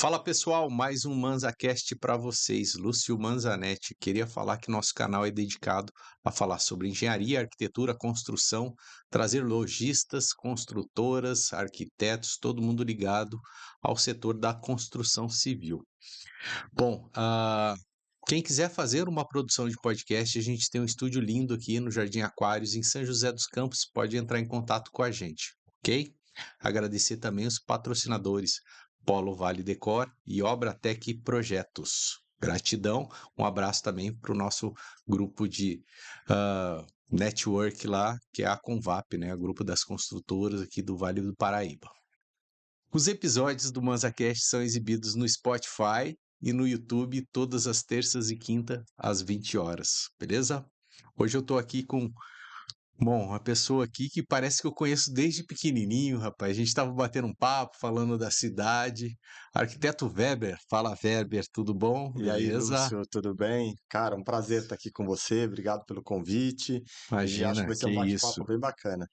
Fala pessoal, mais um ManzaCast para vocês. Lúcio Manzanetti. Queria falar que nosso canal é dedicado a falar sobre engenharia, arquitetura, construção, trazer lojistas, construtoras, arquitetos, todo mundo ligado ao setor da construção civil. Bom, quem quiser fazer uma produção de podcast, a gente tem um estúdio lindo aqui no Jardim Aquários, em São José dos Campos, pode entrar em contato com a gente, ok? Agradecer também os patrocinadores Polo Vale Decor e Obratec Projetos. Gratidão, um abraço também para o nosso grupo de network lá, que é a Convap, né? O grupo das construtoras aqui do Vale do Paraíba. Os episódios do ManzaCast são exibidos no Spotify e no YouTube todas as terças e quinta às 20 horas, beleza? Hoje eu tô aqui com, uma pessoa aqui que parece que eu conheço desde pequenininho, rapaz. A gente tava batendo um papo, falando da cidade. Arquiteto Weber, fala Weber, tudo bom? E aí, Beleza? Lúcio, tudo bem? Cara, um prazer estar aqui com você, obrigado pelo convite e acho que Imagina, vai ser que um isso. bate-papo bem bacana.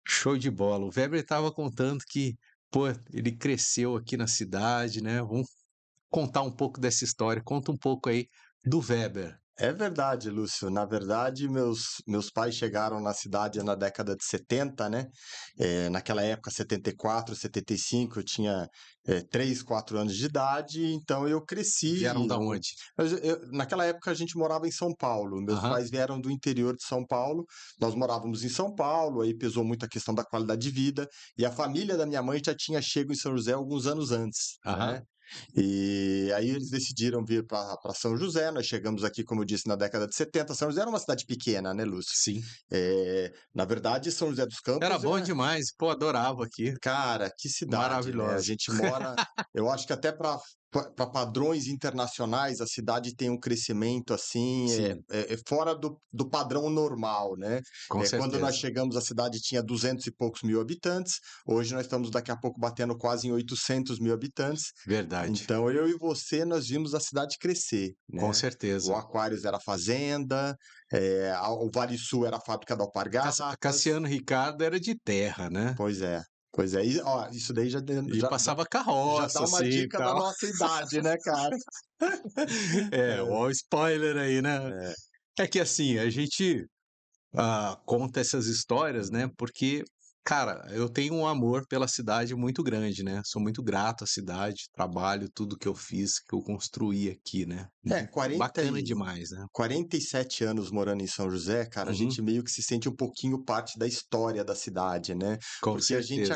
Show de bola. O Weber estava contando que, pô, ele cresceu aqui na cidade, né? Vamos contar um pouco dessa história. Conta um pouco aí do Weber. É verdade, Lúcio. Na verdade, meus pais chegaram na cidade na década de 70, né? Naquela época, 74, 75, eu tinha 3, 4 anos de idade, então eu Vieram cresci. da onde? Naquela época, a gente morava em São Paulo. Meus Aham. pais vieram do interior de São Paulo, nós morávamos em São Paulo, aí pesou muito a questão da qualidade de vida, e a família da minha mãe já tinha chego em São José alguns anos antes, Aham. né? E aí eles decidiram vir para São José. Nós chegamos aqui, como eu disse, na década de 70. São José era uma cidade pequena, né, Lúcio? Sim. Na verdade, São José dos Era Campos bom é, demais. Pô, adorava aqui. cara, que cidade, né? A Maravilhosa. gente mora, eu acho que até para padrões internacionais, a cidade tem um crescimento assim, Sim, é fora do padrão normal, né? com Quando nós certeza. chegamos, a cidade tinha 200 e poucos mil habitantes, hoje nós estamos daqui a pouco batendo quase em 800 mil habitantes. Verdade. Então, eu e você, nós vimos a cidade crescer, Com né? O certeza. Aquários era fazenda, o Vale Sul era a fábrica da Alpargatas. Cassiano Ricardo era de terra, né? Pois é, pois é. E, ó, isso daí E passava já carroça, dá uma assim, e dica da tal. nossa idade, né, cara? É, ó o spoiler aí, né? É, É que assim, a gente conta essas histórias, né? Porque, cara, eu tenho um amor pela cidade muito grande, né? Sou muito grato à cidade, trabalho, tudo que eu fiz, que eu construí aqui, né? é, Bacana demais, né? 47 anos morando em São José, cara, a Uhum, gente meio que se sente um pouquinho parte da história da cidade, né? com Porque certeza.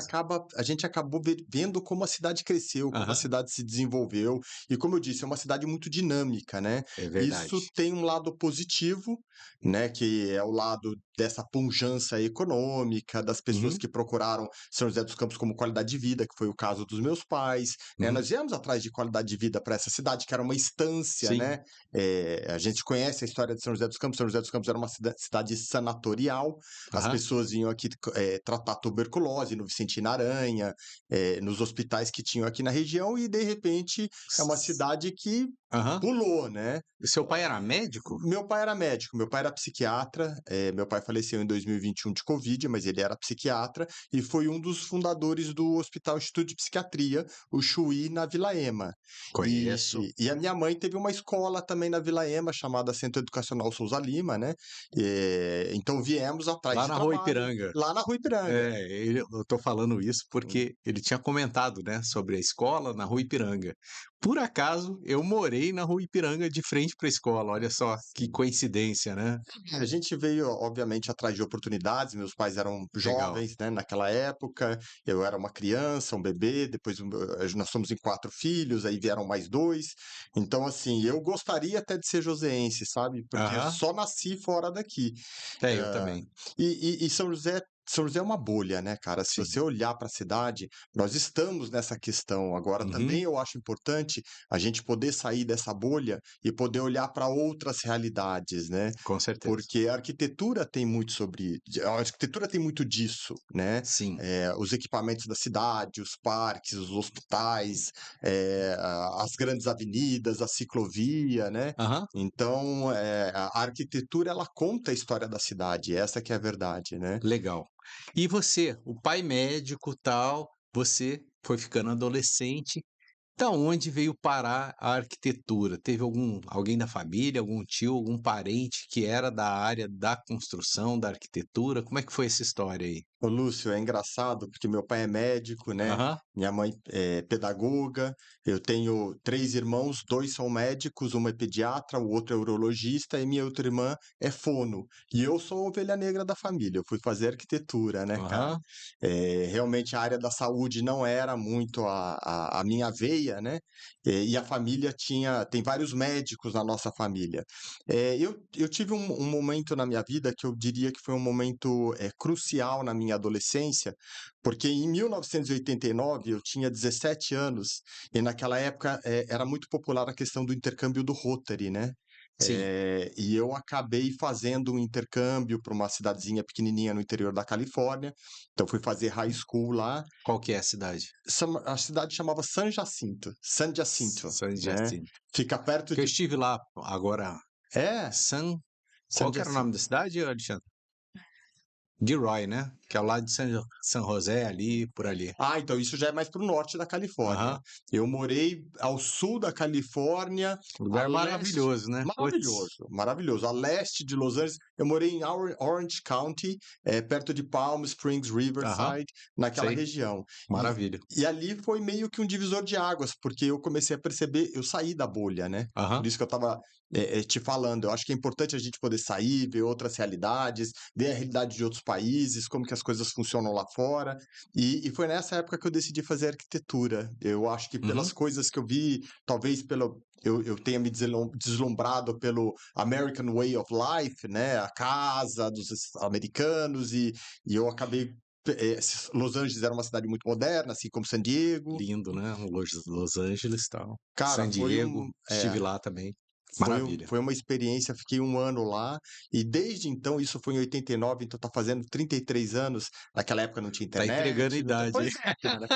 a gente acabou vendo como a cidade cresceu, como a Aham, cidade se desenvolveu, e como eu disse, é uma cidade muito dinâmica, né? é Isso verdade. tem um lado positivo, né? Que é o lado dessa pujança econômica, das pessoas Uhum, que procuraram São José dos Campos como qualidade de vida, que foi o caso dos meus pais, né? uhum, Nós viemos atrás de qualidade de vida para essa cidade, que era uma estância, sim. né? A gente conhece a história de São José dos Campos. São José dos Campos era uma cidade sanatorial. As Aham. pessoas vinham aqui tratar tuberculose no Vicentina Aranha, nos hospitais que tinham aqui na região, e de repente é uma S- cidade que Aham. pulou, né? E seu pai era médico? Meu pai era médico, meu pai era psiquiatra. Meu pai faleceu em 2021 de Covid, mas ele era psiquiatra e foi um dos fundadores do Hospital Instituto de Psiquiatria, o Chuí, na Vila Ema. Conheço. E a minha mãe teve uma escola também na Vila Ema, chamada Centro Educacional Souza Lima, né? Então viemos atrás Lá de na Rua trabalho Ipiranga. lá na Rua Ipiranga. Eu tô falando isso Hum. porque ele tinha comentado, né, sobre a escola na Rua Ipiranga. Por acaso, eu morei na Rua Ipiranga de frente para a escola. Olha só que coincidência, né? A gente veio, obviamente, atrás de oportunidades. Meus pais eram Legal. jovens, né, naquela época. Eu era uma criança, um bebê. Depois nós somos em 4 filhos, aí vieram mais 2. Então, assim, eu gostaria até de ser joseense, sabe? Porque eu Aham. só nasci fora daqui. É, eu Ah, também. e São José é uma bolha, né, cara? Se Sim. você olhar para a cidade, nós estamos nessa questão. Agora, Uhum. também eu acho importante a gente poder sair dessa bolha e poder olhar para outras realidades, né? Com certeza. Porque a arquitetura tem muito a arquitetura tem muito disso, né? Sim. Os equipamentos da cidade, os parques, os hospitais, as grandes avenidas, a ciclovia, né? Aham. Então, a arquitetura ela conta a história da cidade, essa que é a verdade, né? Legal. E você, o pai médico, tal, você foi ficando adolescente. Da onde veio parar a arquitetura? Teve alguém da família, algum tio, algum parente que era da área da construção, da arquitetura? Como é que foi essa história aí? Ô, Lúcio, é engraçado porque meu pai é médico, né? Aham, Minha mãe é pedagoga. Eu tenho três irmãos, dois são médicos, uma é pediatra, o outro é urologista, e minha outra irmã é fono. E eu sou a ovelha negra da família. Eu fui fazer arquitetura, né, cara? aham, Realmente a área da saúde não era muito a minha veia, né? E a família tem vários médicos na nossa família. Eu tive um momento na minha vida que eu diria que foi um momento crucial na minha adolescência, porque em 1989 eu tinha 17 anos e naquela época era muito popular a questão do intercâmbio do Rotary, né? sim. E eu acabei fazendo um intercâmbio para uma cidadezinha pequenininha no interior da Califórnia. Então fui fazer high school lá. Qual que é a cidade? A cidade chamava San Jacinto, San né? Jacinto. Fica perto Que eu de. estive lá agora, É, San San qual que era o nome da Jacinto. cidade, Alexandre? Gilroy, né? Que é ao lado de San José, ali, por ali. Ah, então isso já é mais para o norte da Califórnia. Aham. Eu morei ao sul da Califórnia, a Lugar leste. maravilhoso, né? Puts, Maravilhoso, maravilhoso. A leste de Los Angeles, eu morei em Orange County, perto de Palm Springs, aham, Riverside, naquela sei, região. E, maravilha. e ali foi meio que um divisor de águas, porque eu comecei a perceber, eu saí da bolha, né? Por Aham, isso que eu estava te falando. Eu acho que é importante a gente poder sair, ver outras realidades, ver a realidade de outros países, como que as coisas funcionam lá fora. E foi nessa época que eu decidi fazer arquitetura. Eu acho que pelas uhum. coisas que eu vi, talvez eu tenha me deslumbrado pelo American Way of Life, né? A casa dos americanos, e eu acabei. Los Angeles era uma cidade muito moderna, assim como San Diego. Lindo, né? Los Angeles, tal. Cara, San Diego, estive lá também. Maravilha. foi uma experiência, fiquei um ano lá, e desde então, isso foi em 89, então tá fazendo 33 anos. Naquela época não tinha Tá entregando a internet, não tinha... idade aí. Pois é, cara.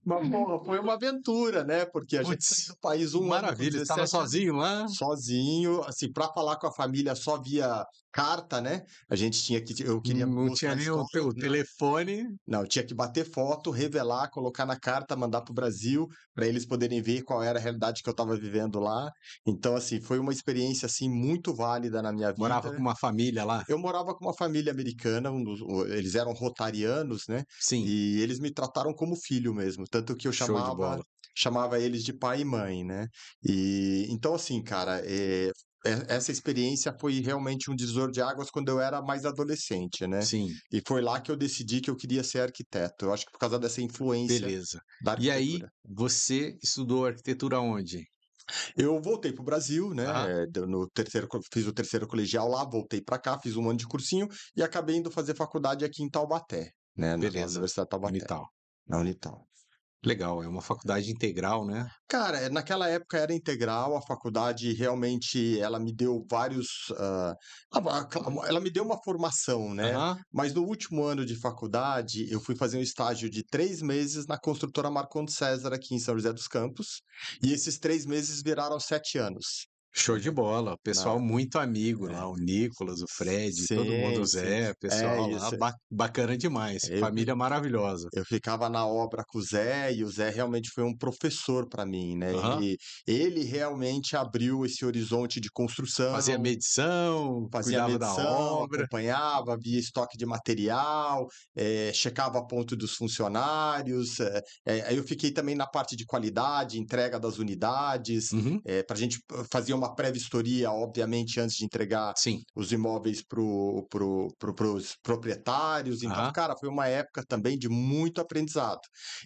Mas, porra, foi uma aventura, né? Porque a gente saiu Putz, do país que um ano com maravilha. Você estava 17 anos, sozinho lá? sozinho, assim, para falar com a família só via carta, né? A gente tinha que, eu queria Não tinha mostrar a nem o escola, teu telefone. não, eu tinha que bater foto, revelar, colocar na carta, mandar para o Brasil, para eles poderem ver qual era a realidade que eu estava vivendo lá. Então, assim, foi uma experiência assim muito válida na minha Morava com vida. uma família lá? Eu morava com uma família americana, eles eram rotarianos, né? Sim, E eles me trataram como filho mesmo, tanto que eu show de bola. chamava eles de pai e mãe, né? E então assim, cara, essa experiência foi realmente um divisor de águas quando eu era mais adolescente, né? Sim, E foi lá que eu decidi que eu queria ser arquiteto. Eu acho que por causa dessa influência beleza. da E aí, arquitetura. você estudou arquitetura onde? Eu voltei para o Brasil, Aham, né? No terceiro, fiz o terceiro colegial lá, voltei para cá, fiz um ano de cursinho e acabei indo fazer faculdade aqui em Taubaté, né? Na beleza. Universidade de Taubaté, Unital. na Unital. Legal, é uma faculdade integral, né? Cara, naquela época era integral, a faculdade realmente ela me deu vários, ela me deu uma formação, né? Aham. Mas no último ano de faculdade, eu fui fazer um estágio de 3 meses na construtora Marcondes César aqui em São José dos Campos, e esses 3 meses viraram 7 anos, Show de né? bola, pessoal Na, muito amigo é. lá, o Nicolas, o Fred, todo mundo, o Sim, sim. Zé, É pessoal lá, isso. bacana demais, Eu, família maravilhosa. Eu ficava na obra com o Zé e o Zé realmente foi um professor para mim, né? Aham. Ele realmente abriu esse horizonte de Fazia construção, medição, fazia cuidava da medição, obra. acompanhava, via estoque de material, checava a ponto dos funcionários. Aí eu fiquei também na parte de qualidade, entrega das unidades, Uhum. para a gente fazer uma pré-vistoria, obviamente, antes de entregar Sim, os imóveis para os proprietários. Então, aham, cara, foi uma época também de muito aprendizado.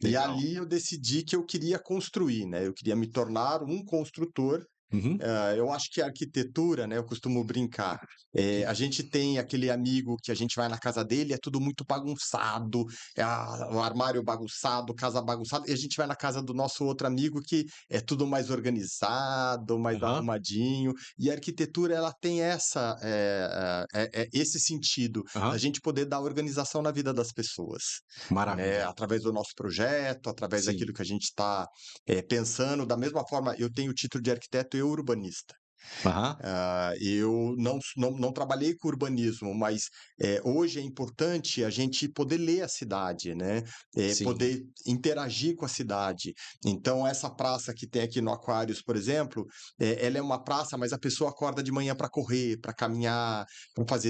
E legal. ali eu decidi que eu queria construir, né? Eu queria me tornar um construtor. Uhum. Eu acho que a arquitetura, né, eu costumo brincar. A gente tem aquele amigo que a gente vai na casa dele, é tudo muito bagunçado, o armário bagunçado, casa bagunçada, e a gente vai na casa do nosso outro amigo que é tudo mais organizado, mais Aham, arrumadinho. E a arquitetura, ela tem esse sentido, da aham, gente poder dar organização na vida das pessoas, né, maravilha. através do nosso projeto, através Sim, daquilo que a gente está pensando. Da mesma forma, eu tenho o título de arquiteto e urbanista. Aham. Eu não trabalhei com urbanismo, mas, hoje é importante a gente poder ler a cidade, né, Sim, poder interagir com a cidade. Então essa praça que tem aqui no Aquários, por exemplo, ela é uma praça, mas a pessoa acorda de manhã para correr, para caminhar, para fazer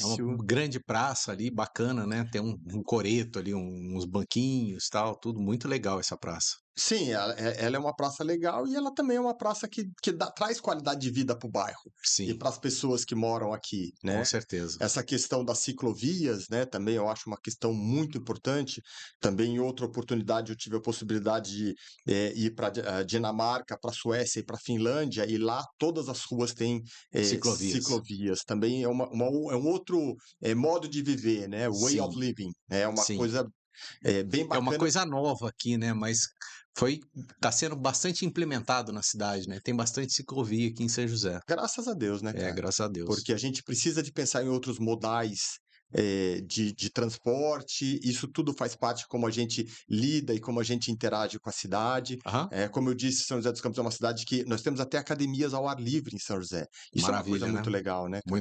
é uma exercício. grande praça ali, bacana, né, tem um coreto ali, uns banquinhos, tal, tudo muito legal essa praça. Sim, ela é uma praça legal e ela também é uma praça que traz qualidade de vida para o bairro e Sim, para as pessoas que moram aqui, com né. certeza. Essa questão das ciclovias, né, também eu acho uma questão muito importante. Também em outra oportunidade eu tive a possibilidade de, ir para Dinamarca, para Suécia e para Finlândia, e lá todas as ruas têm, Ciclovias. ciclovias. Também é um outro, modo de viver, né, way of Sim, living, né, é uma sim. coisa, bem É uma bacana. coisa nova aqui, né, mas foi tá sendo bastante implementado na cidade, né, tem bastante ciclovia aqui em São José. Graças a Deus, né, É, cara? graças a Deus. Porque a gente precisa de pensar em outros modais, de transporte, isso tudo faz parte como a gente lida e como a gente interage com a cidade. Aham, Como eu disse, São José dos Campos é uma cidade que nós temos até academias ao ar livre em São José. Isso é uma coisa maravilha, né. muito legal, né, cara?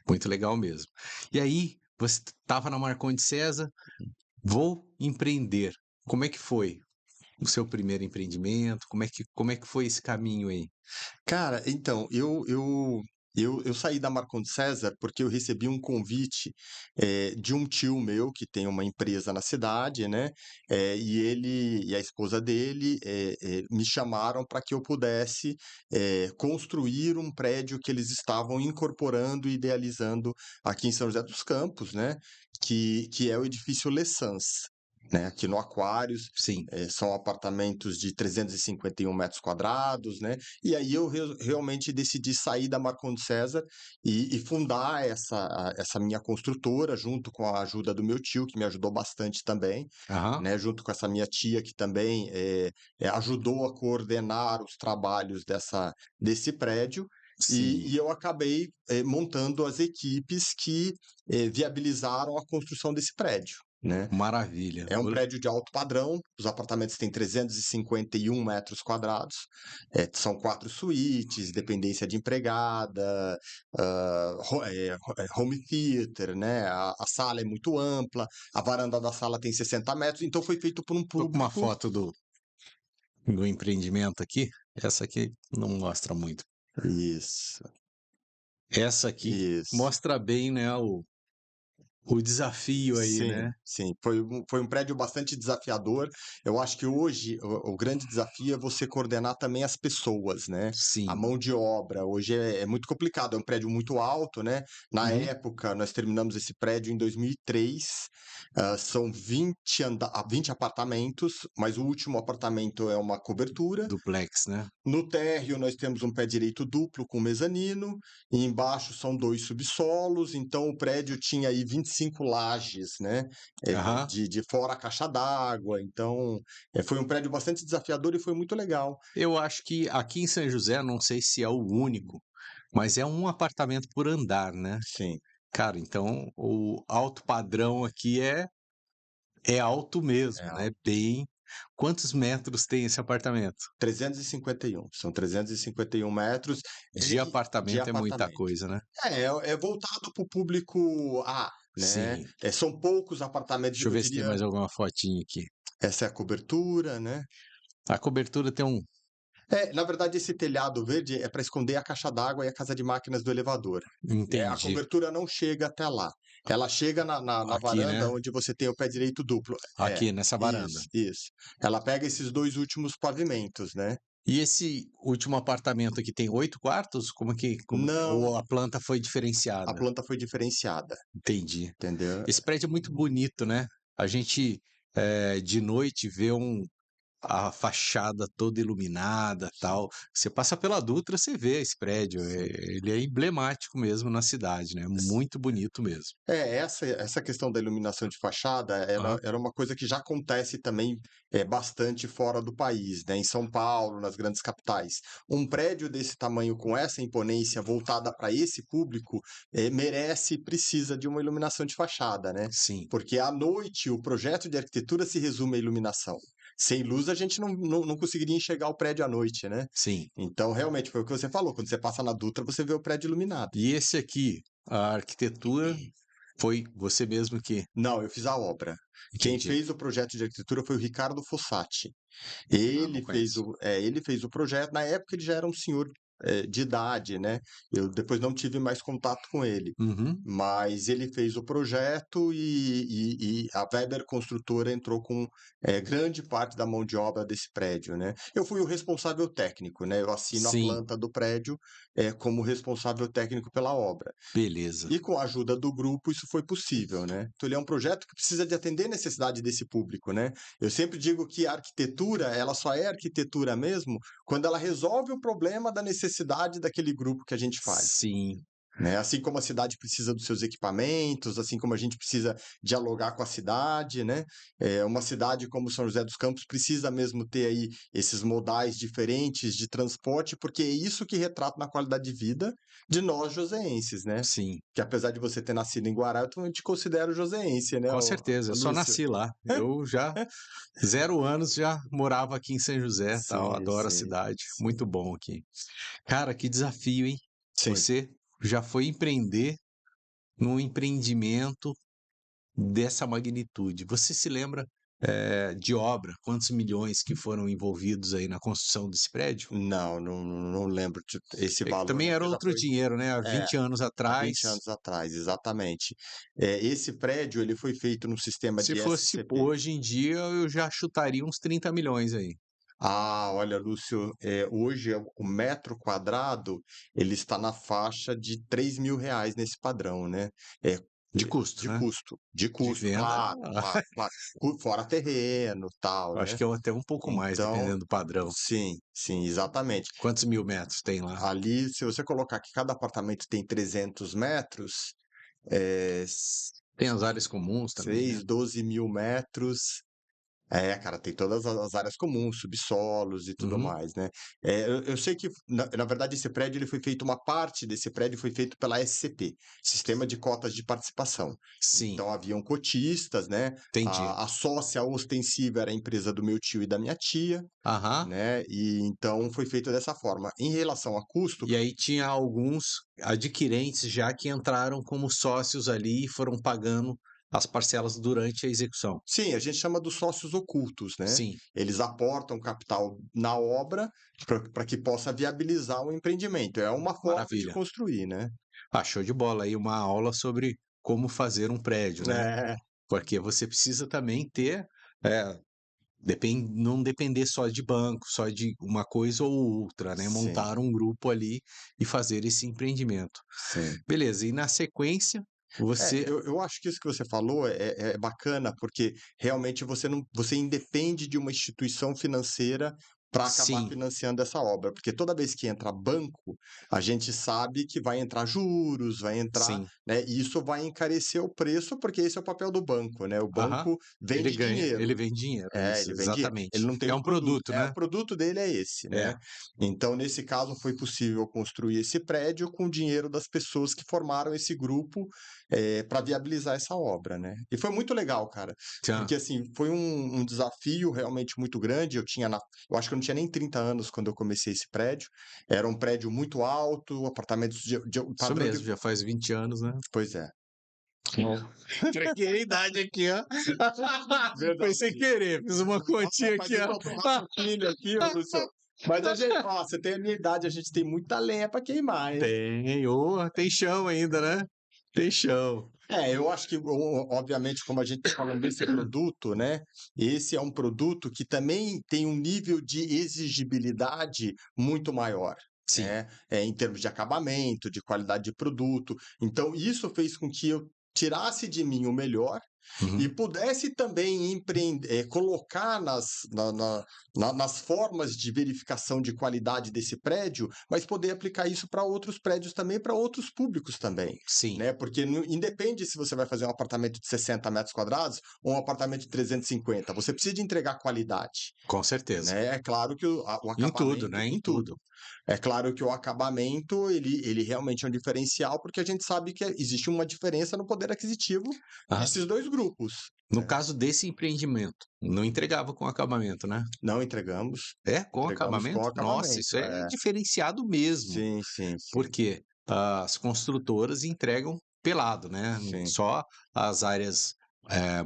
Muito legal mesmo. E aí, você estava na Marcondes César, vou empreender. Como é que foi o seu primeiro empreendimento? Como é que foi esse caminho aí? Cara, então, eu saí da Marcondes César porque eu recebi um convite, de um tio meu que tem uma empresa na cidade, né, e ele e a esposa dele, me chamaram para que eu pudesse, construir um prédio que eles estavam incorporando e idealizando aqui em São José dos Campos, né, que é o edifício Les Sans, né, aqui no Aquários. Sim. São apartamentos de 351 metros quadrados, né, e aí eu realmente decidi sair da Marcondes César e fundar essa minha construtora, junto com a ajuda do meu tio, que me ajudou bastante também, Aham. né, junto com essa minha tia, que também ajudou a coordenar os trabalhos desse prédio. E Sim. eu acabei montando as equipes que viabilizaram a construção desse prédio, né? Maravilha. É um prédio de alto padrão, os apartamentos têm 351 metros quadrados, são 4 suítes, dependência de empregada, home theater, né, a sala é muito ampla, a varanda da sala tem 60 metros, então foi feito por um Tô com uma público. foto do empreendimento aqui, essa aqui não mostra muito. Isso, Essa aqui isso. mostra bem, né, o desafio aí, Sim, né. sim. Foi um prédio bastante desafiador. Eu acho que hoje o grande desafio é você coordenar também as pessoas, né? A Sim. mão de obra. Hoje é muito complicado, é um prédio muito alto, né? Na Uhum. época, nós terminamos esse prédio em 2003. São 20 apartamentos, mas o último apartamento é uma cobertura. Duplex, né. No térreo, nós temos um pé direito duplo com mezanino, e embaixo são 2 subsolos, então o prédio tinha aí 25 lajes, né, Aham. de fora a caixa d'água, então, foi um prédio bastante desafiador e foi muito legal. Eu acho que aqui em São José, não sei se é o único, mas é um apartamento por andar, né. Sim, Cara, então o alto padrão aqui é alto é mesmo, né, alto. bem quantos metros tem esse apartamento? 351, são 351 metros, De de apartamento é muita apartamento. coisa, né. É voltado para o público A, né, Sim. são poucos apartamentos, Deixa eu eu ver se tem diria. mais alguma fotinha aqui. Essa é a cobertura, né. A cobertura tem um Na verdade, esse telhado verde é para esconder a caixa d'água e a casa de máquinas do elevador. A entendi. cobertura não chega até lá. Ela chega na Aqui, varanda né, onde você tem o pé direito duplo. aqui nessa varanda. Isso, isso. Ela pega esses 2 últimos pavimentos, né. E esse último apartamento aqui tem 8 quartos? Como que Não, ou a planta foi a diferenciada? planta foi diferenciada, Entendi. entendeu. Esse prédio é muito bonito, né. A gente, de noite vê a fachada toda iluminada, tal. Você passa pela Dutra, você vê esse prédio, Sim. ele é emblemático mesmo na cidade, né, muito bonito mesmo. Essa questão da iluminação de fachada, ela Aham. era uma coisa que já acontece também, bastante fora do país, né, em São Paulo, nas grandes capitais. Um prédio desse tamanho, com essa imponência voltada para esse público, merece e precisa de uma iluminação de fachada, né, Sim. porque à noite o projeto de arquitetura se resume à iluminação. sem luz a gente não conseguiria enxergar o prédio à noite, né? Sim. Então, realmente, foi o que você falou. Quando você passa na Dutra, você vê o prédio iluminado. E esse aqui, a arquitetura, foi você mesmo que Não, eu fiz a obra. Quem entendi. fez o projeto de arquitetura foi o Ricardo Fossati. Ah, não conheço. Ele fez o projeto. Na época ele já era um senhor de idade, né? Eu depois não tive mais contato com ele. Uhum. Mas ele fez o projeto e a Weber Construtora entrou com grande parte da mão de obra desse prédio, né? Eu fui o responsável técnico, né? Eu assino a Sim, planta do prédio como responsável técnico pela obra. beleza. E com a ajuda do grupo isso foi possível, né? Então ele é um projeto que precisa de atender a necessidade desse público, né? Eu sempre digo que a arquitetura, ela só é arquitetura mesmo quando ela resolve o problema da necessidade daquele grupo que a gente faz. Sim, Né? Assim como a cidade precisa dos seus equipamentos, assim como a gente precisa dialogar com a cidade, né? Uma cidade como São José dos Campos precisa mesmo ter aí esses modais diferentes de transporte, porque é isso que retrata na qualidade de vida de nós joseenses, né? sim, Que apesar de você ter nascido em Guará, eu também te considero joseense, né, com certeza. ô Eu só Lúcio? nasci lá. Eu já, 0 anos, já morava aqui em São José, tal. Sim, Adoro a sim, cidade. sim. Muito bom aqui. Cara, que desafio, hein? Sim. Você já foi empreender num empreendimento dessa magnitude. Você se lembra, de obra, quantos milhões que foram envolvidos aí na construção desse prédio? Não lembro esse valor, Também não, era porque já outro foi. dinheiro, né? Há É, 20 anos há 20 atrás, anos atrás, exatamente. Esse prédio ele foi feito no sistema se de fosse SCP. hoje em dia, eu já chutaria uns 30 milhões aí. Ah, olha, Lúcio, hoje o metro quadrado ele está na faixa de R$ 3.000 nesse padrão, né? É, De custo, né? de De custo, venda, claro, claro, claro. Fora terreno, tal, eu acho né? que é até um pouco mais, Então, dependendo do padrão. sim, sim, exatamente. Quantos mil metros tem lá? Ali, se você colocar que cada apartamento tem 300 metros, é, Tem as áreas comuns também, né? 6, 12 mil metros. Cara, tem todas as áreas comuns, subsolos e tudo Uhum. mais, né? Eu sei que, na verdade, esse prédio ele foi feito, uma parte desse prédio foi feito pela SCP, Sistema de Cotas de Participação. Sim, Então, haviam cotistas, né? entendi. A sócia ostensiva era a empresa do meu tio e da minha tia, Aham. né? E então foi feito dessa forma. Em relação a custo, E aí tinha alguns adquirentes já que entraram como sócios ali e foram pagando as parcelas durante a execução. sim, a gente chama dos sócios ocultos, né? Sim, Eles aportam capital na obra para que possa viabilizar o empreendimento. É uma forma de maravilha. construir, né? Ah, show de bola aí, uma aula sobre como fazer um prédio, né? É, Porque você precisa também ter, eh, não depender só de banco, só de uma coisa ou outra, né? sim, Montar um grupo ali e fazer esse empreendimento. sim. Beleza, e na sequência, você Eu acho que isso que você falou é bacana, porque realmente você não, você independe de uma instituição financeira para acabar sim, financiando essa obra, porque toda vez que entra banco, a gente sabe que vai entrar juros, vai entrar, sim, né? E isso vai encarecer o preço, porque esse é o papel do banco, né? O aham. banco Ele vende ganha, ele dinheiro. vende dinheiro, isso, Ele vende dinheiro. Ele exatamente. não tem É o um produto. produto, né? O produto dele é esse, É, né? Então, nesse caso, foi possível construir esse prédio com o dinheiro das pessoas que formaram esse grupo para viabilizar essa obra, né? E foi muito legal, cara, tchan. porque assim, foi um desafio realmente muito grande. Eu acho que eu não tinha nem 30 anos quando eu comecei esse prédio. Era um prédio muito alto, apartamentos de Isso padrão de. mesmo, já faz 20 anos, né? Pois é. Entreguei a idade aqui, ó. Foi sem Verdade. querer, fiz uma continha Mas aqui, me ó. faltou um raciocínio aqui, ô Lúcio. Mas a gente, ó, você tem a minha idade, a gente tem muita lenha para queimar, hein? Tem, ô, tem chão ainda, né? Tem chão. Eu acho que, obviamente, como a gente está falando desse produto, né? Esse é um produto que também tem um nível de exigibilidade muito maior. Sim. Né? Em termos de acabamento, de qualidade de produto. Então, isso fez com que eu tirasse de mim o melhor e Uhum. pudesse também colocar nas formas de verificação de qualidade desse prédio, mas poder aplicar isso para outros prédios também, para outros públicos também. Sim, Né? Porque independe se você vai fazer um apartamento de 60 metros quadrados ou um apartamento de 350, você precisa de entregar qualidade. com certeza. Né? É claro que o Em tudo, acabamento, né? Em em tudo. tudo. É claro que o acabamento, ele realmente é um diferencial, porque a gente sabe que existe uma diferença no poder aquisitivo Aham. desses dois grupos. No caso desse empreendimento, não entregava com acabamento, né? Não entregamos, É, com entregamos com acabamento? Nossa, isso acabamento. é diferenciado mesmo. Sim, sim, sim, Porque as construtoras entregam pelado, né, sim. só as áreas,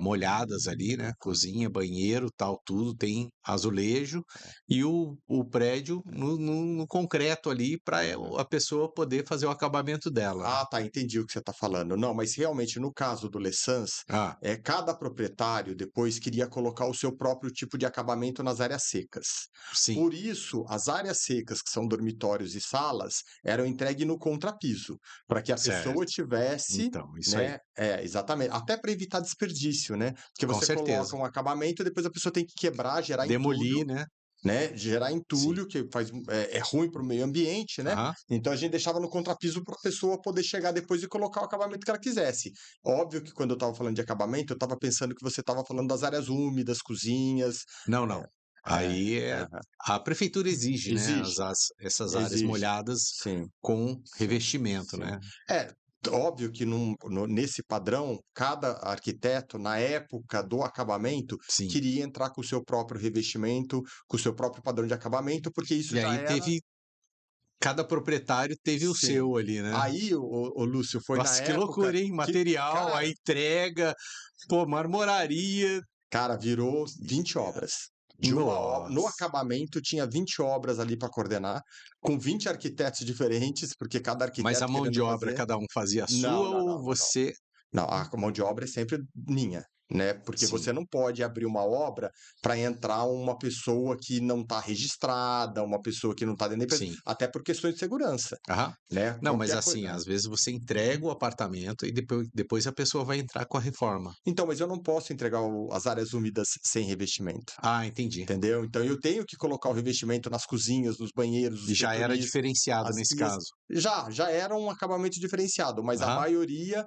molhadas ali, né, cozinha, banheiro, tal, tudo tem azulejo e o prédio no concreto ali para Aham. a pessoa poder fazer o acabamento dela, né. Ah, tá, entendi o que você está falando. Não, mas realmente no caso do Lessans, Ah, cada proprietário depois queria colocar o seu próprio tipo de acabamento nas áreas secas. sim, Por isso, as áreas secas, que são dormitórios e salas, eram entregues no contrapiso, para que a pessoa certo. tivesse, Então, isso aí, né? Exatamente. Até para evitar desperdício, né? Porque com você coloca certeza. um acabamento e depois a pessoa tem que quebrar, gerar Demolir, entulho, né. né, gerar Sim. entulho, que é ruim para o meio ambiente, né? Aham. Então a gente deixava no contrapiso para a pessoa poder chegar depois e colocar o acabamento que ela quisesse. Óbvio que quando eu estava falando de acabamento, eu estava pensando que você estava falando das áreas úmidas, cozinhas. Não, É, não. é, Aí aham. a prefeitura exige, né, Exige, essas áreas exige. molhadas Sim, com sim, revestimento, sim. né. É, óbvio que nesse padrão, cada arquiteto, na época do acabamento, Sim. queria entrar com o seu próprio revestimento, com o seu próprio padrão de acabamento, porque isso E já aí era. teve cada proprietário teve o Sim. seu ali, né. Aí, o Lúcio, foi na Nossa, que época loucura, hein, que, material, a cara, entrega, pô, marmoraria. cara, virou 20 obras. De uma obra, no Nossa. acabamento tinha 20 obras ali para coordenar, com 20 arquitetos diferentes, porque cada Mas a arquiteto mão de querendo obra fazer. cada um fazia a Não, sua não, ou não, não, não. você Não, a mão de obra é sempre minha, né? Porque sim, você não pode abrir uma obra para entrar uma pessoa que não está registrada, uma pessoa que não está dentro da empresa, sim. até por questões de segurança, Aham. né? Não, mas Qualquer assim, coisa. às vezes você entrega o apartamento e depois a pessoa vai entrar com a reforma. Então, mas eu não posso entregar as áreas úmidas sem revestimento. Ah, entendi. Entendeu? Então eu tenho que colocar o revestimento nas cozinhas, nos banheiros, E nos já era petoris, diferenciado as nesse pias. caso. Já era um acabamento diferenciado, mas a Aham. maioria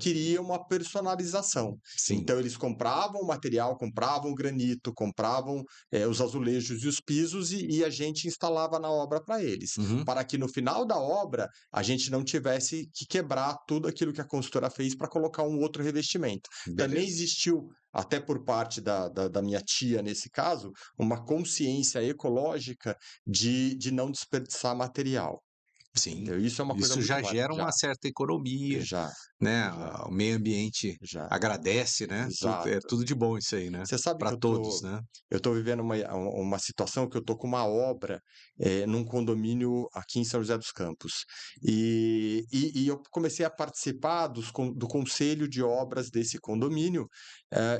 queria uma personalização. Sim. Então eles compravam o material, compravam o granito, compravam os azulejos e os pisos e a gente instalava na obra para eles, Uhum. para que no final da obra a gente não tivesse que quebrar tudo aquilo que a consultora fez para colocar um outro revestimento. Também Beleza. existiu, até por parte da minha tia nesse caso, uma consciência ecológica de não desperdiçar material, Sim. entendeu? Isso é uma coisa Isso muito já válida. gera uma certa economia, Já, né, já, o meio ambiente já, agradece, né, é exato. tudo de bom isso aí, né, Você sabe que para todos, né. eu tô vivendo uma situação que eu tô com uma obra, num condomínio aqui em São José dos Campos. E eu comecei a participar do conselho de obras desse condomínio,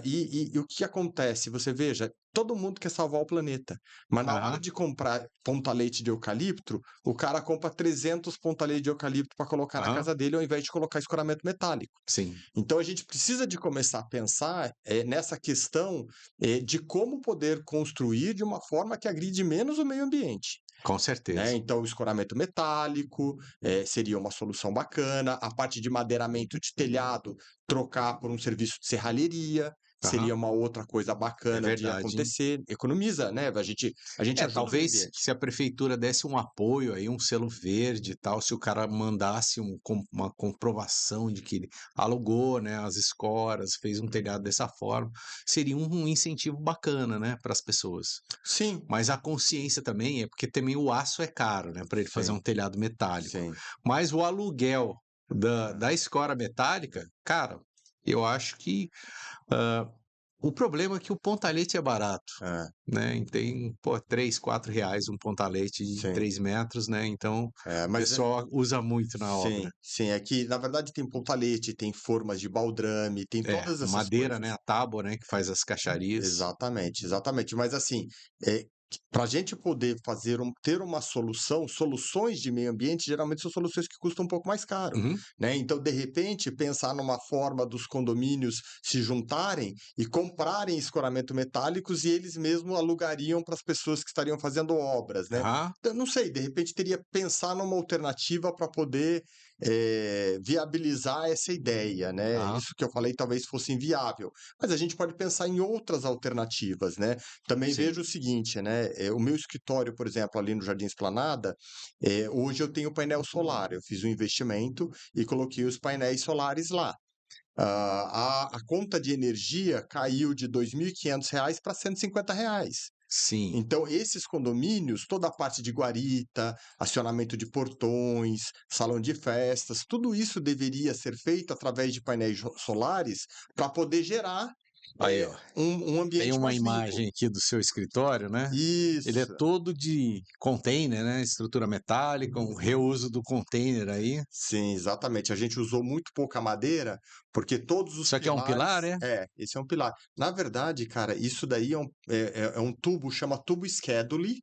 e o que acontece? Você veja, todo mundo quer salvar o planeta, mas na hora Aham. de comprar ponta-leite de eucalipto, o cara compra 300 ponta-leite de eucalipto para colocar na Aham. casa dele, ao invés de colocar escoramento metálico. Sim, Então a gente precisa de começar a pensar nessa questão de como poder construir de uma forma que agride menos o meio ambiente. com Né? certeza. Então, o escoramento metálico seria uma solução bacana, a parte de madeiramento de telhado, trocar por um serviço de serralheria, Aham. seria uma outra coisa É bacana de verdade, hein. acontecer, economiza, né? A gente ajuda o meio Talvez ambiente. se a prefeitura desse um apoio aí, um selo verde e tal, se o cara mandasse uma comprovação de que ele alugou, né, as escoras, fez um telhado dessa forma, seria um incentivo bacana, né, para as pessoas. Sim, Mas a consciência também é porque também o aço é caro, né, para ele fazer sim, um telhado metálico. sim. Mas o aluguel É, da escora metálica, cara, eu acho que, hã, o problema é que o pontalete é barato, é, né, e tem, pô, R$ 3, R$ 4 um pontalete de sim. 3 metros, né, então o Mas pessoal usa muito na sim, obra. sim, é que na verdade tem pontalete, tem formas de baldrame, tem É, todas essas madeira, né, coisas. a tábua, né, que faz as caixarias. Exatamente, exatamente. Mas assim, para a gente poder ter uma solução, soluções de meio ambiente geralmente são soluções que custam um pouco mais caro, Uhum. né? Então, de repente, pensar numa forma dos condomínios se juntarem e comprarem escoramento metálicos e eles mesmos alugariam para as pessoas que estariam fazendo obras, né? Aham, Então, não sei, de repente teria pensar numa alternativa para poder viabilizar essa ideia, né? aham, Isso que eu falei talvez fosse inviável, mas a gente pode pensar em outras alternativas, né? Também sim. vejo o seguinte, né? O meu escritório, por exemplo, ali no Jardim Esplanada, hoje eu tenho painel solar. Eu fiz um investimento e coloquei os painéis solares lá. a conta de energia caiu de R$ 2.500 para R$ 150. Sim. Então, esses condomínios, toda a parte de guarita, acionamento de portões, salão de festas, tudo isso deveria ser feito através de painéis solares para poder gerar Aí, ó. um Tem ambiente uma mais limpo. imagem aqui do seu escritório, né? Ele é Isso. todo de container, né? Estrutura metálica, um reuso do container aí. Sim, exatamente. A gente usou muito pouca madeira, porque todos os Isso aqui é um pilar, pilares. é? Esse é um pilar. Na verdade, cara, isso daí é um tubo, chama tubo Schedule,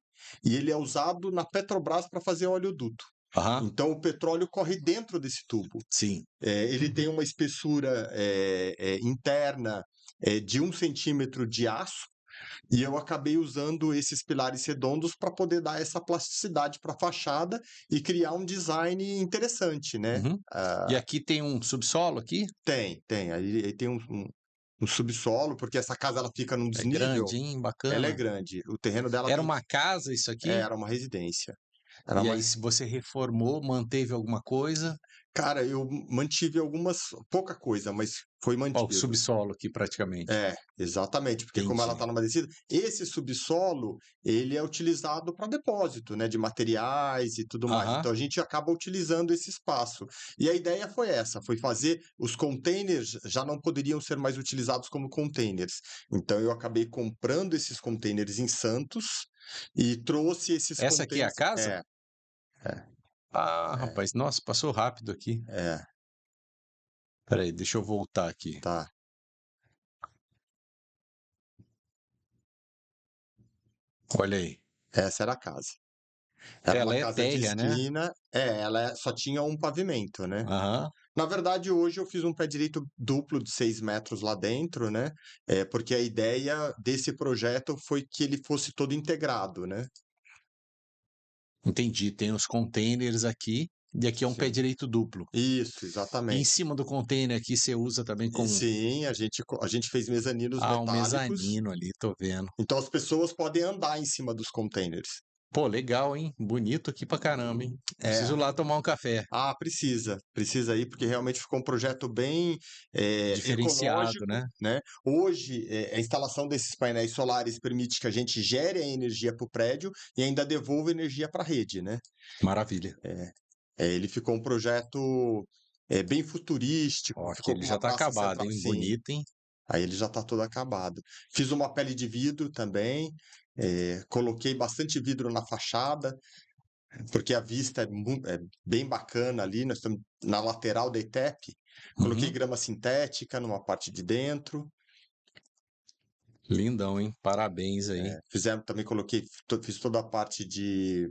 e ele é usado na Petrobras para fazer oleoduto. Aham, Então, o petróleo corre dentro desse tubo. sim. Ele tem uma espessura interna de 1 centímetro de aço, e eu acabei usando esses pilares redondos para poder dar essa plasticidade para a fachada e criar um design interessante, né? Uhum. E Ah, aqui tem um subsolo aqui? tem. Aí tem um subsolo, porque essa casa ela fica num É desnível, grande, hein? ela é Bacana. grande. O terreno dela Era tem. uma casa isso aqui? Era uma residência. Era E uma aí, se você reformou, manteve alguma coisa? Cara, eu mantive pouca coisa, mas foi Ó, o mantido. subsolo aqui praticamente. Exatamente, porque como ela Entendi. está numa descida, esse subsolo, ele é utilizado para depósito, né, de materiais e tudo mais. Aham. Então a gente acaba utilizando esse espaço. E a ideia foi essa, foi fazer os containers já não poderiam ser mais utilizados como containers. Então eu acabei comprando esses containers em Santos e trouxe esses Essa aqui é a containers. casa? É, Ah, é, rapaz, nossa, passou rápido aqui. é, Espera aí, deixa eu voltar aqui. tá. Olha aí. Essa era a casa. Era Ela uma é casa de térrea, né? esquina. Ela só tinha um pavimento, né? Aham. Na verdade, hoje eu fiz um pé direito duplo de 6 metros lá dentro, né? Porque a ideia desse projeto foi que ele fosse todo integrado, né? Entendi. Tem os containers aqui, e aqui é um pé Sim. direito duplo. Isso, E em exatamente. cima do container aqui você usa também E como sim, a gente fez mezaninos um metálicos, mezanino ali, tô vendo. então as pessoas podem andar em cima dos containers. Pô, legal, hein? Bonito aqui pra caramba, hein? É. Preciso lá tomar um café. Precisa ir, porque realmente ficou um projeto bem Diferenciado, ecológico, né? né? Hoje, a instalação desses painéis solares permite que a gente gere a energia para o prédio e ainda devolva energia para a rede, né? Maravilha. Ele ficou um projeto bem futurístico, Ó, aqui ficou ele com já uma tá praça acabado, central, hein? sim. Bonito, hein? Aí ele já está todo acabado. Fiz uma pele de vidro também, coloquei bastante vidro na fachada, porque a vista é bem bacana ali. Nós estamos na lateral da ETEP. Coloquei Uhum. grama sintética numa parte de dentro. Lindão, hein? Parabéns aí. Também fiz toda a parte de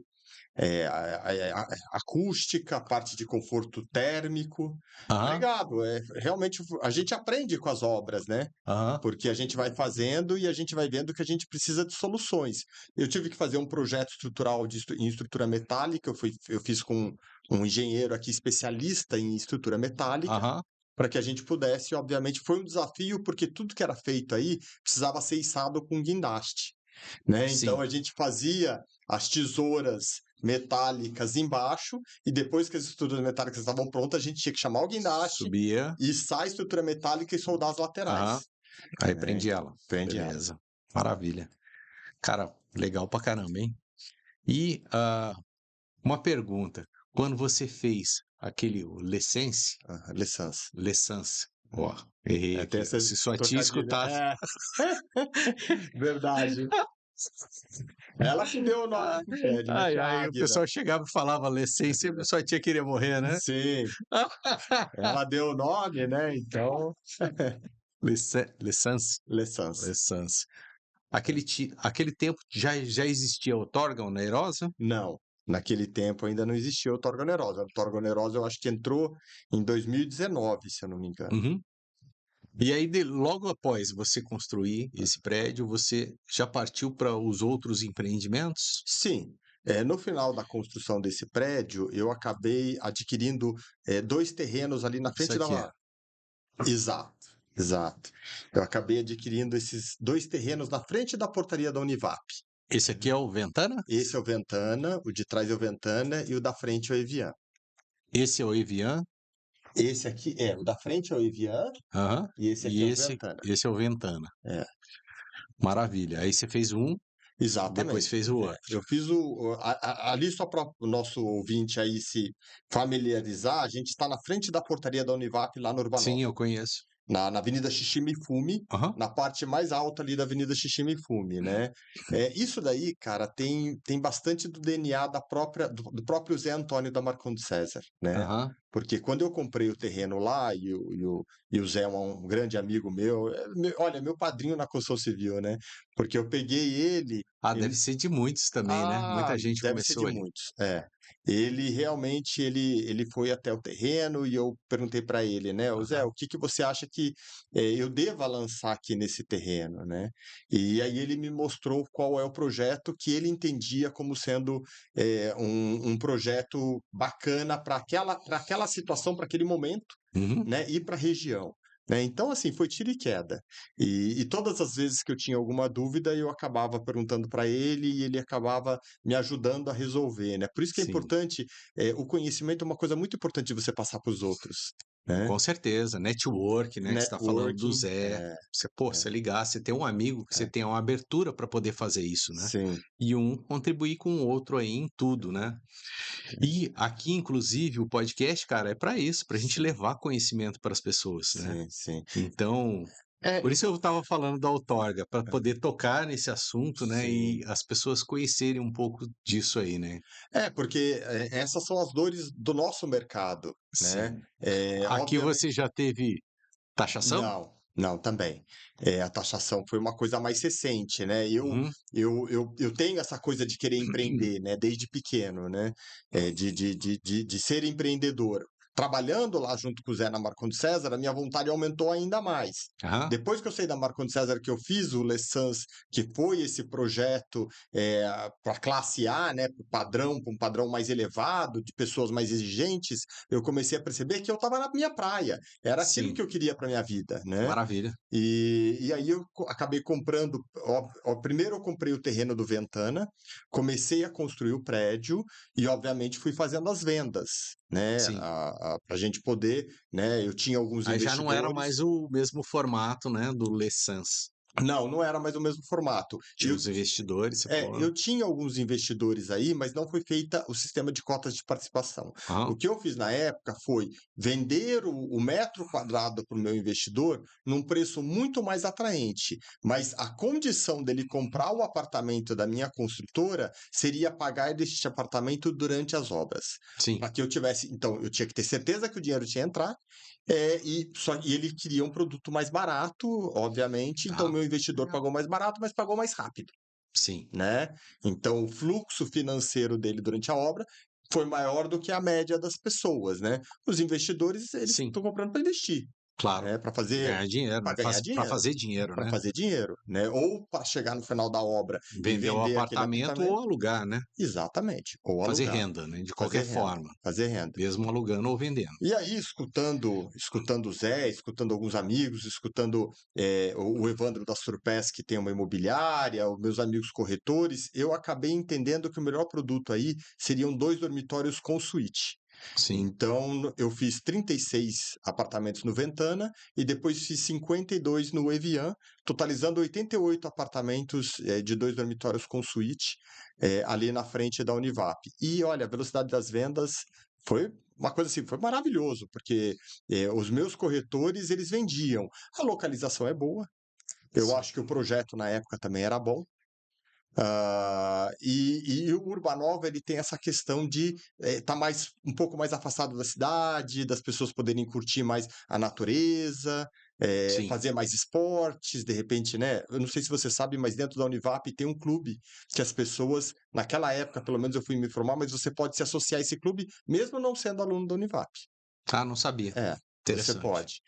acústica, a parte de conforto térmico. Aham, Legal, realmente a gente aprende com as obras, né? aham, Porque a gente vai fazendo e a gente vai vendo que a gente precisa de soluções. Eu tive que fazer um projeto estrutural em estrutura metálica, eu fiz com um engenheiro aqui especialista em estrutura metálica, aham. para que a gente pudesse, obviamente, foi um desafio, porque tudo que era feito aí precisava ser içado com guindaste, né? Então Sim. a gente fazia as tesouras metálicas embaixo e depois que as estruturas metálicas estavam prontas, a gente tinha que chamar o guindaste, Subia. içar a estrutura metálica e soldar as Aham. laterais. Aí Né? prende ela. Prende ela. Beleza. Maravilha. Cara, legal pra caramba, hein? E uma pergunta. Quando você fez aquele o Licença. L'Essence, ó, errei Tem aqui. essa Se sua tia trocadilho. escutasse. Verdade. Ela que deu o nome Ah, pro prédio, né? ai, Que é a ai, o Águida. pessoal chegava e falava L'Essence e sua tia queria morrer, né? Sim, ela deu o nome, né? Então, L'Essence? licença. L'Essence. Aquele tempo já existia o Torga-onerosa? Não, naquele tempo ainda não existia o Torgonerosa. O Torgonerosa eu acho que entrou em 2019, se eu não me engano. Uhum. E aí, logo após você construir esse prédio, você já partiu para os outros empreendimentos? Sim, no final da construção desse prédio, eu acabei adquirindo 2 terrenos ali na Isso frente aqui é. da. Exato, exato. Eu acabei adquirindo esses 2 terrenos na frente da portaria da Univap. Esse aqui é o Ventana? Esse é o Ventana, o de trás é o Ventana e o da frente é o Evian. Esse é o Evian? Esse aqui o da frente é o Evian Aham. e esse aqui E é o esse Ventana. esse é o Ventana. É, Maravilha. Aí você fez um, depois exatamente. fez o outro. Eu fiz ali só para o nosso ouvinte aí se familiarizar, a gente está na frente da portaria da Univap lá no Sim, Urbanova. eu conheço. Na Avenida Xiximifume, Aham. na parte mais alta ali da Avenida Xiximifume, né? Isso daí, cara, tem bastante do DNA do próprio Zé Antônio da Marcondes César, né? Aham. Porque quando eu comprei o terreno lá, e o Zé é um grande amigo meu, olha, meu padrinho na construção civil, né? Porque eu peguei ele. Ah, deve ser de muitos também, né? Muita gente Deve ser de começou ali. muitos. Ele realmente ele foi até o terreno e eu perguntei para ele, né, "Ô Zé, Aham. o que que você acha que eu deva lançar aqui nesse terreno, né?" E aí ele me mostrou qual é o projeto que ele entendia como sendo um projeto bacana para aquela situação, para aquele momento, Uhum. né, e para a região. Né? Então, assim, foi tiro e queda. E todas as vezes que eu tinha alguma dúvida, eu acabava perguntando para ele e ele acabava me ajudando a resolver, né? Por isso que é Sim. importante, o conhecimento é uma coisa muito importante de você passar para os outros, né? Com certeza, network, né, que você está falando do Networking, Zé. Você, pô, é, você ligar, você tem um amigo que você é, tem uma abertura para poder fazer isso, né? sim, E um contribuir com o outro aí em tudo, né? E aqui, inclusive, o podcast, cara, é para isso, para a gente sim, levar conhecimento para as pessoas, né? sim, sim. Então, por É, isso eu estava falando da outorga, para poder tocar nesse assunto, né? E sim. as pessoas conhecerem um pouco disso aí, né? Porque essas são as dores do nosso mercado, né? Sim. Aqui você Obviamente. já teve taxação? Não, não, também. A taxação foi uma coisa mais recente, né? Uhum. Eu tenho essa coisa de querer empreender, né? Desde pequeno, né? De ser empreendedor. Trabalhando lá junto com o Zé na Marcondes César, a minha vontade aumentou ainda mais. Aham. Depois que eu saí da Marcondes César, que eu fiz o Lessans, que foi esse projeto para classe A, né? Para um padrão mais elevado, de pessoas mais exigentes, eu comecei a perceber que eu estava na minha praia. Era aquilo que Sim. eu queria para minha vida, né? Maravilha. E aí eu acabei comprando. Primeiro eu comprei o terreno do Ventana, comecei a construir o prédio e, obviamente, fui fazendo as vendas, né? Sim. Para a gente poder, né? Eu tinha alguns Aí já não era mais investidores. o mesmo formato, né, do Lessans. Não, não era mais o mesmo formato. Tinha os investidores, você falou. Eu tinha alguns investidores aí, mas não foi feita o sistema de cotas de participação. O Aham. que eu fiz na época foi vender o metro quadrado para o meu investidor num preço muito mais atraente, mas a condição dele comprar o apartamento da minha construtora seria pagar este apartamento durante as obras. Sim. Para que eu tivesse. Então, eu tinha que ter certeza que o dinheiro tinha entrar. E ele queria um produto mais barato, obviamente, então o Ah, meu investidor legal. pagou mais barato, mas pagou mais rápido, Sim. né? Então, o fluxo financeiro dele durante a obra foi maior do que a média das pessoas, né? Os investidores, eles Sim. estão comprando para investir, Claro. né? Ganhar dinheiro, né? Para ganhar Para dinheiro, fazer dinheiro, para né? fazer dinheiro, né? Ou para chegar no final da obra e Vender o vender aquele apartamento ou apartamento, alugar, né? exatamente, ou Fazer alugar, renda, né? De fazer qualquer renda, forma, fazer renda. mesmo alugando ou vendendo. E aí, escutando o Zé, escutando alguns amigos, escutando o Evandro da Surpes, que tem uma imobiliária, os meus amigos corretores, eu acabei entendendo que o melhor produto aí seriam 2 dormitórios com suíte. Sim. Então, eu fiz 36 apartamentos no Ventana e depois fiz 52 no Evian, totalizando 88 apartamentos de 2 dormitórios com suíte ali na frente da Univap. E olha, a velocidade das vendas foi uma coisa assim, foi maravilhoso, porque os meus corretores, eles vendiam. A localização é boa, eu Sim. acho que o projeto na época também era bom. E o Urbanova ele tem essa questão de estar um pouco mais afastado da cidade, das pessoas poderem curtir mais a natureza, Sim. fazer mais esportes, de repente, né? Eu não sei se você sabe, mas dentro da Univap tem um clube que as pessoas, naquela época, pelo menos eu fui me informar, mas você pode se associar a esse clube mesmo não sendo aluno da Univap. Ah, não sabia. É, você Interessante. pode.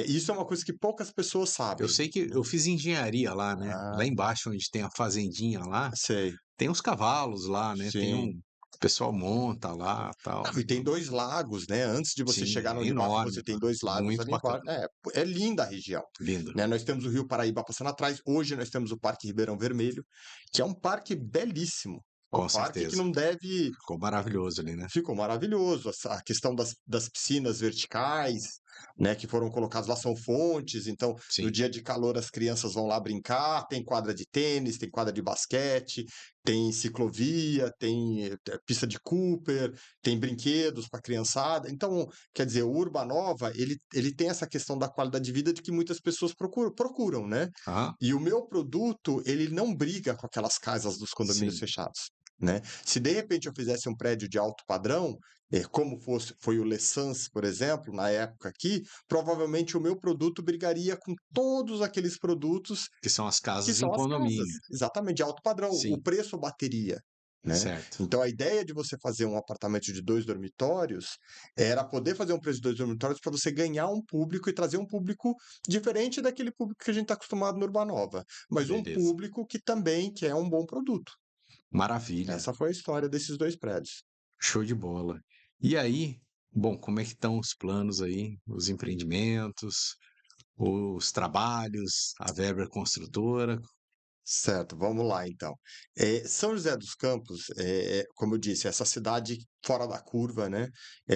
Isso é uma coisa que poucas pessoas Eu sabem, sei que né? eu fiz engenharia lá, né? Lá Ah, embaixo, onde tem a fazendinha lá, sei. tem os cavalos lá, né? Tem Sim. o pessoal monta lá, tal. Não, e tem 2 lagos, né, antes de você Sim, chegar na é Univap, enorme você tem lá. 2 lagos Muito ali bacana. embaixo. É linda a região, Lindo. né, nós temos o Rio Paraíba passando atrás, hoje nós temos o Parque Ribeirão Vermelho, que é um parque belíssimo, É um Com parque que certeza. não deve. Ficou maravilhoso ali, né? Ficou maravilhoso. A questão das piscinas verticais, né, que foram colocadas lá, são fontes, então no Sim. dia de calor as crianças vão lá brincar, tem quadra de tênis, tem quadra de basquete, tem ciclovia, tem pista de Cooper, tem brinquedos para a criançada. Então, quer dizer, o Urbanova, ele tem essa questão da qualidade de vida de que muitas pessoas procuram, né? Aham. E o meu produto, ele não briga com aquelas casas dos condomínios Sim. fechados. Né? Se de repente eu fizesse um prédio de alto padrão, como foi o Lessans, por exemplo, na época aqui, provavelmente o meu produto brigaria com todos aqueles produtos Que são as que casas em são as casas, condomínio. exatamente, de alto padrão. O Sim. preço bateria. Né? Certo. Então a ideia de você fazer um apartamento de 2 dormitórios era poder fazer um preço de 2 dormitórios para você ganhar um público e trazer um público diferente daquele público que a gente está acostumado no Urbanova, mas um Beleza. público que também quer um bom produto. Maravilha. Essa foi a história desses 2 prédios. Show de bola. E aí, bom, como é que estão os planos aí, os empreendimentos, os trabalhos, a verba construtora? Certo, vamos lá então. São José dos Campos, como eu disse, essa cidade fora da curva, né?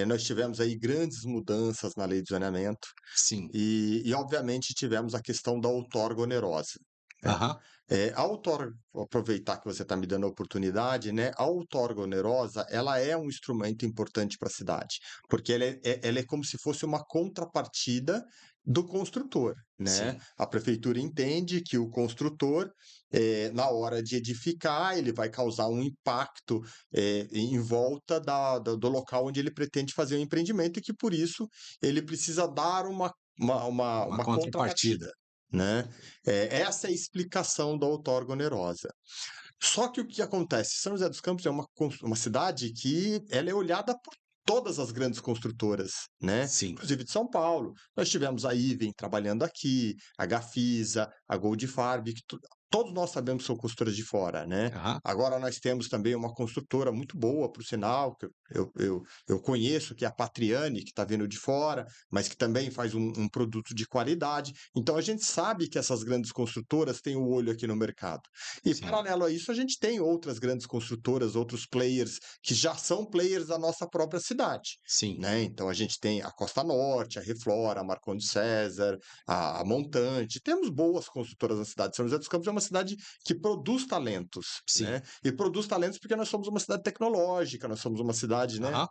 Nós tivemos aí grandes mudanças na lei de zoneamento Sim. e obviamente tivemos a questão da outorga onerosa, né? Aham. A outorga, vou aproveitar que você está me dando a oportunidade, né? A outorga onerosa, ela é um instrumento importante para a cidade, porque ela é como se fosse uma contrapartida do construtor, né? Sim. A prefeitura entende que o construtor, na hora de edificar, ele vai causar um impacto, em volta do local onde ele pretende fazer o empreendimento e que, por isso, ele precisa dar Uma uma contrapartida. contrapartida, né? Essa é a explicação da outorga onerosa. Só que o que acontece? São José dos Campos é uma cidade que ela é olhada por todas as grandes construtoras, né? Sim. Inclusive de São Paulo. Nós tivemos a Iven trabalhando aqui, a Gafisa, a Goldfarb, todos nós sabemos que são construtoras de fora, né? Aham. Agora nós temos também uma construtora muito boa, por sinal, que eu conheço, que é a Patriani, que está vindo de fora, mas que também faz um produto de qualidade. Então a gente sabe que essas grandes construtoras têm o olho aqui no mercado. E Sim. paralelo a isso, a gente tem outras grandes construtoras, outros players que já são players da nossa própria cidade. Sim. Né? Então a gente tem a Costa Norte, a Reflora, a Marcondes César, a Montante. Temos boas construtoras na cidade. São José dos Campos é uma cidade que produz talentos, Sim. né? E produz talentos porque nós somos uma cidade tecnológica, nós somos uma cidade, né? Aham.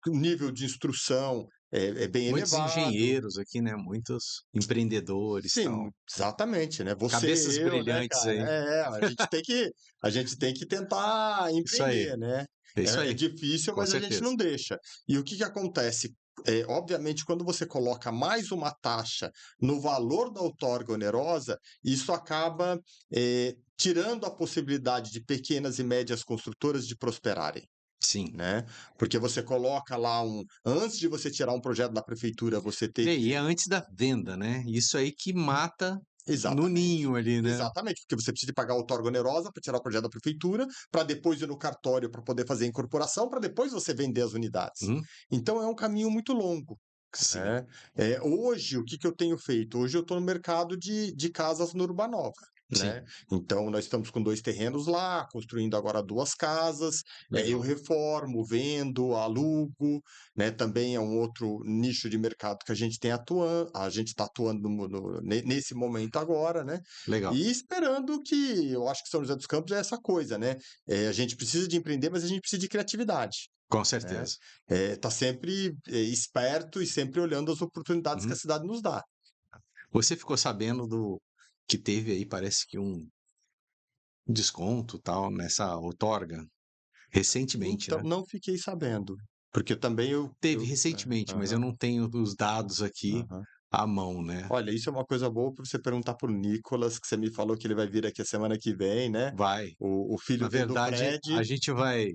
O nível de instrução é bem Muitos elevado. engenheiros aqui, né? Muitos empreendedores, Sim, tal. exatamente, né? Você, Cabeças eu, né, brilhantes cara? aí. A gente tem que tentar Isso aí. empreender, né? É isso É aí. difícil, Com mas a gente certeza. não deixa. E o que que acontece? Obviamente, quando você coloca mais uma taxa no valor da outorga onerosa, isso acaba tirando a possibilidade de pequenas e médias construtoras de prosperarem. Sim. Né? Porque você coloca lá antes de você tirar um projeto da prefeitura, você ter que. E é antes da venda, né? Isso aí que mata no Exatamente. ninho ali, né? Exatamente, porque você precisa pagar a outorga onerosa para tirar o projeto da prefeitura, para depois ir no cartório para poder fazer a incorporação, para depois você vender as unidades. Uhum. Então é um caminho muito longo. Sim. Né? Hoje, o que, que eu tenho feito? Hoje eu estou no mercado de casas no Urbanova. Né? Sim. Então, nós estamos com 2 terrenos lá, construindo agora 2 casas. Eu Legal. reformo, vendo, alugo. Né? Também é um outro nicho de mercado que a gente tem atuando, a gente está atuando nesse momento agora, né? Legal. E esperando que, eu acho que São José dos Campos é essa coisa, né? A gente precisa de empreender, mas a gente precisa de criatividade. Com Né? certeza. Tá sempre esperto e sempre olhando as oportunidades que a Uhum. cidade nos dá. Você ficou sabendo do que teve aí, parece que um desconto, tal, nessa outorga? Recentemente, Então, né? não fiquei sabendo, porque também Teve recentemente, mas eu aham, não tenho os dados aqui aham. à mão, né? Olha, isso é uma coisa boa para você perguntar para o Nicolas, que você me falou que ele vai vir aqui a semana que vem, né? Vai. O filho Na do verdade, a Fred. gente vai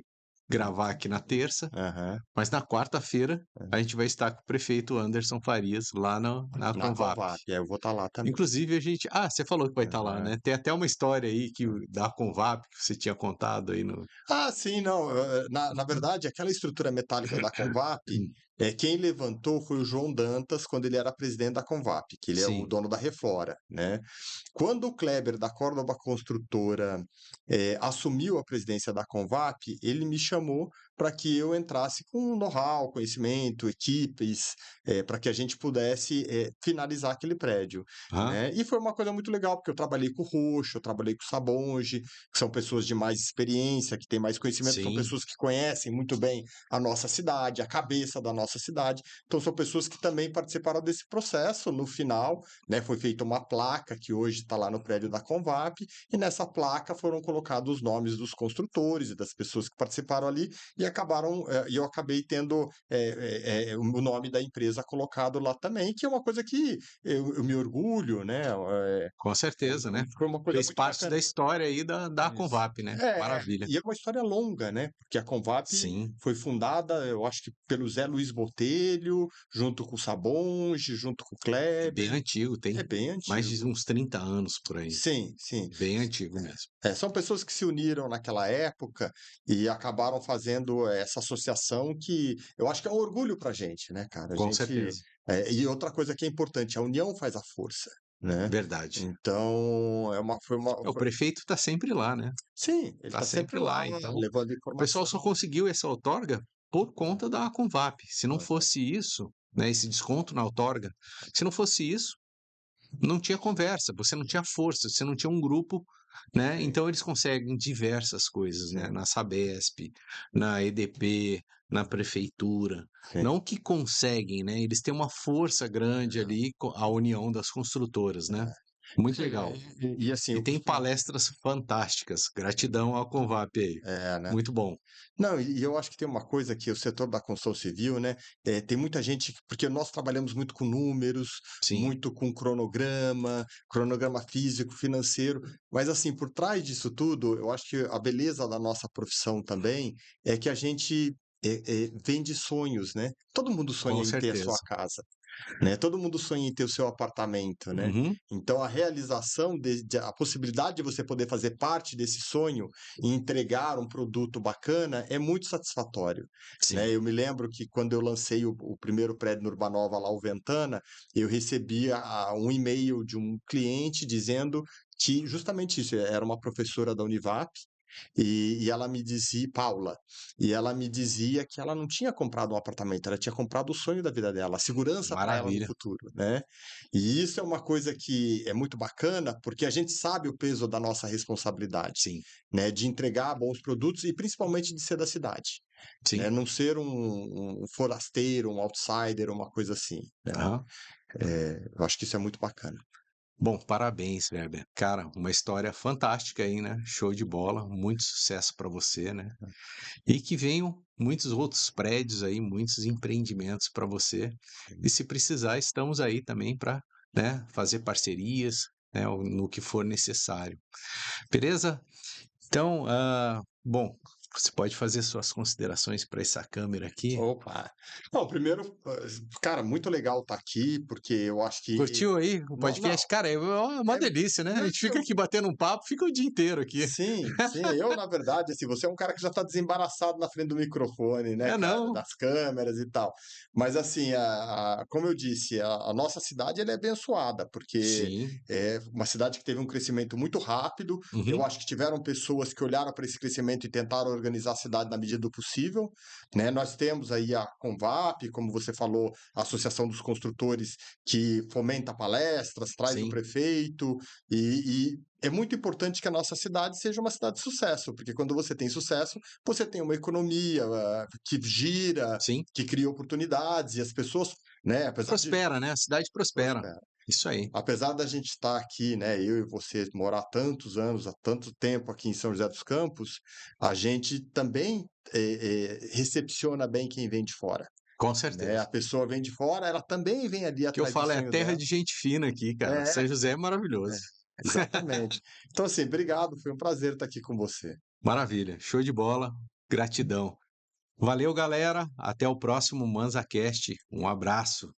gravar aqui na terça, Aham, mas na quarta-feira a aham. gente vai estar com o prefeito Anderson Farias lá na Na Convap. Convap, eu vou estar lá também. Inclusive, a gente. Ah, você falou que vai estar lá, Aham. né? Tem até uma história aí da Convap que você tinha contado aí no. Ah, sim, não. Na verdade, aquela estrutura metálica da Convap, quem levantou foi o João Dantas, quando ele era presidente da Convap, que ele é o Sim. dono da Refora, né. Quando o Kleber, da Córdoba Construtora, assumiu a presidência da Convap, ele me chamou para que eu entrasse com know-how, conhecimento, equipes, para que a gente pudesse, finalizar aquele prédio, Aham. né. E foi uma coisa muito legal, porque eu trabalhei com o Roxo, eu trabalhei com o Sabonge, que são pessoas de mais experiência, que têm mais conhecimento, são Sim. pessoas que conhecem muito bem a nossa cidade, a cabeça da nossa cidade. Então são pessoas que também participaram desse processo. No final, né, foi feita uma placa que hoje está lá no prédio da Convap, e nessa placa foram colocados os nomes dos construtores e das pessoas que participaram ali, e eu acabei tendo o nome da empresa colocado lá também, que é uma coisa que eu me orgulho, né? Com certeza, né. Foi uma coisa Fez muito parte da bacana. história aí da Isso. Convap, né. É, Maravilha. e é uma história longa, né, porque a Convap Sim, foi fundada, eu acho que pelo Zé Luiz Botelho, junto com o Sabonge, junto com o é bem Kleber, antigo, é tem bem mais de antigo. uns 30 anos por aí. Sim, sim. Bem antigo mesmo. São pessoas que se uniram naquela época e acabaram fazendo essa associação que eu acho que é um orgulho pra gente, né, cara, a Com gente certeza. e outra coisa que é importante, a união faz a força, né. Verdade. Então é uma foi uma O prefeito está sempre lá, né. sim, ele Está está sempre sempre lá, lá, então levando o pessoal informação. só conseguiu essa outorga por conta da Convap. Se não Aham. fosse isso, né, esse desconto na outorga, se não fosse isso, não tinha conversa, você não tinha força, você não tinha um grupo, né, Sim, então eles conseguem diversas coisas, né, sim, na Sabesp, na EDP, na prefeitura, sim. não que conseguem, né, eles têm uma força grande Aham. ali, a união das construtoras, né, muito legal. E assim, E eu tem costumo palestras fantásticas, gratidão ao Convap aí, né. muito bom. Não, e eu acho que tem uma coisa que o setor da construção civil, né, tem muita gente porque nós trabalhamos muito com números, Sim, muito com cronograma físico, financeiro, mas assim, por trás disso tudo, eu acho que a beleza da nossa profissão também é que a gente, vende sonhos, né. Todo mundo sonha com em ter a sua certeza. casa. Né, todo mundo sonha em ter o seu apartamento, né. Uhum, Então a realização a possibilidade de você poder fazer parte desse sonho e entregar um produto bacana é muito satisfatório, né. sim, Eu me lembro que quando eu lancei o primeiro prédio no Urbanova lá, o Ventana, eu recebi um e-mail de um cliente dizendo que justamente isso, era uma professora da Univap, e ela me dizia Paula, e ela me dizia que ela não tinha comprado um apartamento, ela tinha comprado o sonho da vida dela, a segurança para ela no maravilha. futuro, né. E isso é uma coisa que é muito bacana, porque a gente sabe o peso da nossa responsabilidade, Sim, né, de entregar bons produtos e principalmente de ser da cidade, né, sim. não ser um forasteiro, um outsider, uma coisa assim, né. Aham. Eu acho que isso é muito bacana. Bom, parabéns, Weber. Cara, uma história fantástica aí, né? Show de bola, muito sucesso para você, né? E que venham muitos outros prédios aí, muitos empreendimentos para você. E se precisar, estamos aí também para, né, fazer parcerias, né, no que for necessário. Beleza? Então, bom, você pode fazer suas considerações para essa câmera aqui. Opa! Não, primeiro, cara, muito legal estar aqui, porque eu acho que Curtiu aí o não, podcast? Cara, é uma é delícia, né? A não, gente fica aqui batendo um papo, fica o dia inteiro aqui. sim, sim. Eu, na verdade, assim, você é um cara que já está desembaraçado na frente do microfone, né, É, cara, não. das câmeras e tal. Mas, assim, como eu disse, a nossa cidade ela é abençoada, porque Sim. é uma cidade que teve um crescimento muito rápido. Eu Uhum. acho que tiveram pessoas que olharam para esse crescimento e tentaram organizar a cidade na medida do possível, né? Nós temos aí a Convap, como você falou, a Associação dos Construtores, que fomenta palestras, traz o Sim, prefeito, e é muito importante que a nossa cidade seja uma cidade de sucesso, porque quando você tem sucesso, você tem uma economia que gira, sim. que cria oportunidades, e as pessoas, né, Prospera, né? A cidade prospera. prospera. Isso aí. Apesar da gente estar aqui, né, eu e você morar há tantos anos, há tanto tempo aqui em São José dos Campos, a gente também recepciona bem quem vem de fora, Com né? A certeza. pessoa vem de fora, ela também vem ali Que eu atrás do falo é a sonho terra dela. de gente fina aqui, cara. São É, José é é, maravilhoso. exatamente. Então, assim, obrigado, foi um prazer estar aqui com você. Maravilha. Show de bola. Gratidão. Valeu, galera. Até o próximo ManzaCast. Um abraço.